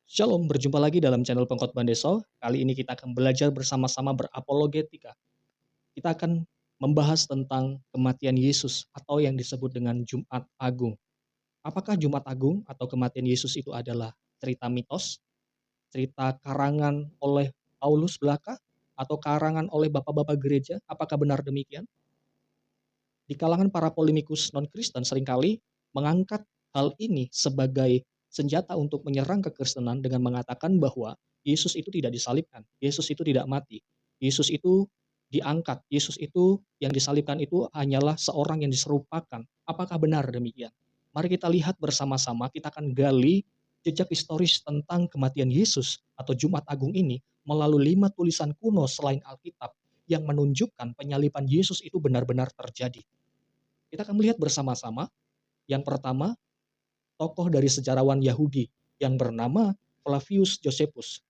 Shalom, berjumpa lagi dalam channel Pengkhotbah Deso. Kali ini kita akan belajar bersama-sama berapologetika. Kita akan membahas tentang kematian Yesus atau yang disebut dengan Jumat Agung. Apakah Jumat Agung atau kematian Yesus itu adalah cerita mitos, cerita karangan oleh Paulus belaka, atau karangan oleh bapak-bapak gereja? Apakah benar demikian? Di kalangan para polemikus non-Kristen seringkali mengangkat hal ini sebagai senjata untuk menyerang kekristenan dengan mengatakan bahwa Yesus itu tidak disalibkan, Yesus itu tidak mati, Yesus itu diangkat, Yesus itu yang disalibkan itu hanyalah seorang yang diserupakan. Apakah benar demikian? Mari kita lihat bersama-sama, kita akan gali jejak historis tentang kematian Yesus atau Jumat Agung ini melalui 5 tulisan kuno selain Alkitab yang menunjukkan penyaliban Yesus itu benar-benar terjadi. Kita akan melihat bersama-sama, yang pertama, tokoh dari sejarawan Yahudi yang bernama Flavius Josephus.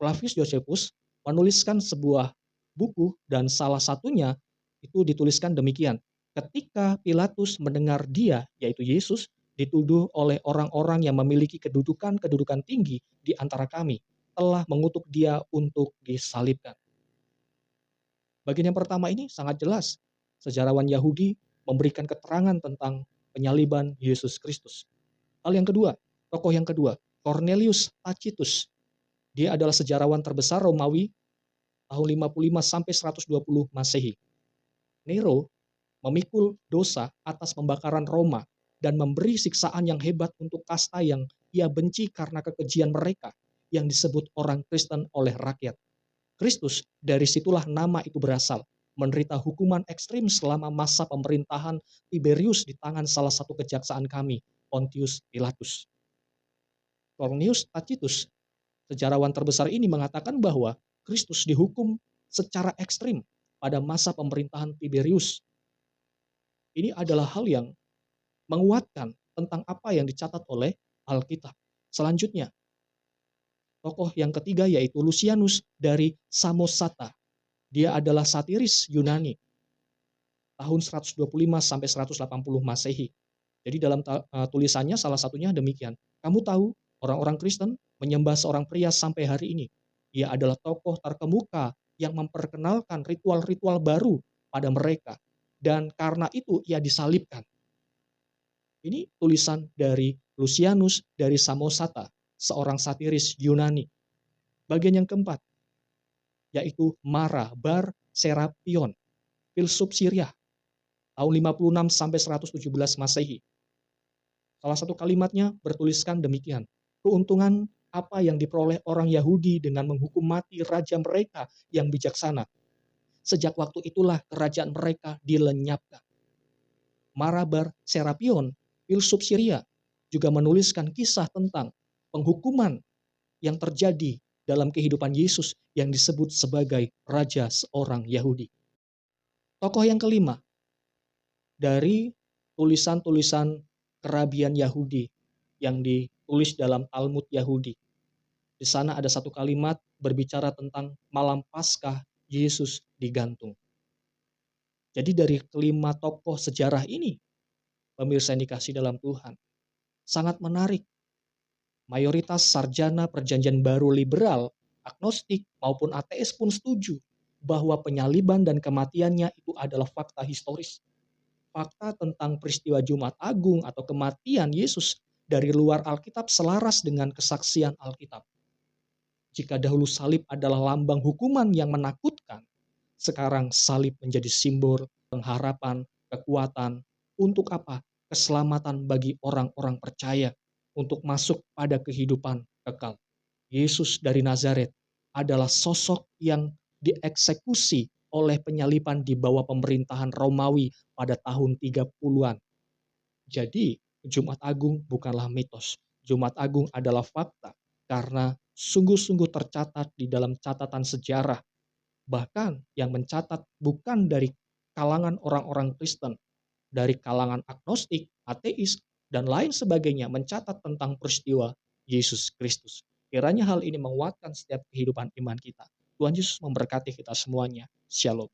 Flavius Josephus menuliskan sebuah buku dan salah satunya itu dituliskan demikian. Ketika Pilatus mendengar dia, yaitu Yesus, dituduh oleh orang-orang yang memiliki kedudukan tinggi di antara kami, telah mengutuk dia untuk disalibkan. Bagian yang pertama ini sangat jelas. Sejarawan Yahudi memberikan keterangan tentang penyaliban Yesus Kristus. Hal yang kedua, tokoh yang kedua, Cornelius Tacitus. Dia adalah sejarawan terbesar Romawi tahun 55 sampai 120 Masehi. Nero memikul dosa atas pembakaran Roma dan memberi siksaan yang hebat untuk kasta yang ia benci karena kekejian mereka yang disebut orang Kristen oleh rakyat. Kristus, dari situlah nama itu berasal, menderita hukuman ekstrim selama masa pemerintahan Tiberius di tangan salah satu kejaksaan kami, Pontius Pilatus. Cornelius Tacitus, sejarawan terbesar ini mengatakan bahwa Kristus dihukum secara ekstrim pada masa pemerintahan Tiberius. Ini adalah hal yang menguatkan tentang apa yang dicatat oleh Alkitab. Selanjutnya, tokoh yang ketiga yaitu Lucianus dari Samosata. Dia adalah satiris Yunani tahun 125 sampai 180 Masehi. Jadi dalam tulisannya salah satunya demikian. Kamu tahu orang-orang Kristen menyembah seorang pria sampai hari ini. Ia adalah tokoh terkemuka yang memperkenalkan ritual-ritual baru pada mereka. Dan karena itu ia disalibkan. Ini tulisan dari Lucianus dari Samosata, seorang satiris Yunani. Bagian yang keempat, yaitu Mara Bar Serapion, filsuf Syria, tahun 56 sampai 117 Masehi. Salah satu kalimatnya bertuliskan demikian, keuntungan apa yang diperoleh orang Yahudi dengan menghukum mati raja mereka yang bijaksana. Sejak waktu itulah kerajaan mereka dilenyapkan. Mara Bar Serapion, filsuf Syria, juga menuliskan kisah tentang penghukuman yang terjadi dalam kehidupan Yesus yang disebut sebagai raja seorang Yahudi. Tokoh yang kelima, dari tulisan-tulisan kerabian Yahudi yang ditulis dalam Talmud Yahudi. Di sana ada satu kalimat berbicara tentang malam Paskah Yesus digantung. Jadi dari kelima tokoh sejarah ini, pemirsa yang dikasih dalam Tuhan, sangat menarik. Mayoritas sarjana perjanjian baru liberal, agnostik maupun ateis pun setuju bahwa penyaliban dan kematiannya itu adalah fakta historis. Fakta tentang peristiwa Jumat Agung atau kematian Yesus dari luar Alkitab selaras dengan kesaksian Alkitab. Jika dahulu salib adalah lambang hukuman yang menakutkan, sekarang salib menjadi simbol pengharapan, kekuatan, untuk apa? Keselamatan bagi orang-orang percaya untuk masuk pada kehidupan kekal. Yesus dari Nazaret adalah sosok yang dieksekusi oleh penyaliban di bawah pemerintahan Romawi pada tahun 30-an. Jadi, Jumat Agung bukanlah mitos. Jumat Agung adalah fakta karena sungguh-sungguh tercatat di dalam catatan sejarah. Bahkan yang mencatat bukan dari kalangan orang-orang Kristen, dari kalangan agnostik, ateis, dan lain sebagainya mencatat tentang peristiwa Yesus Kristus. Kiranya hal ini menguatkan setiap kehidupan iman kita. Tuhan Yesus memberkati kita semuanya. Shalom.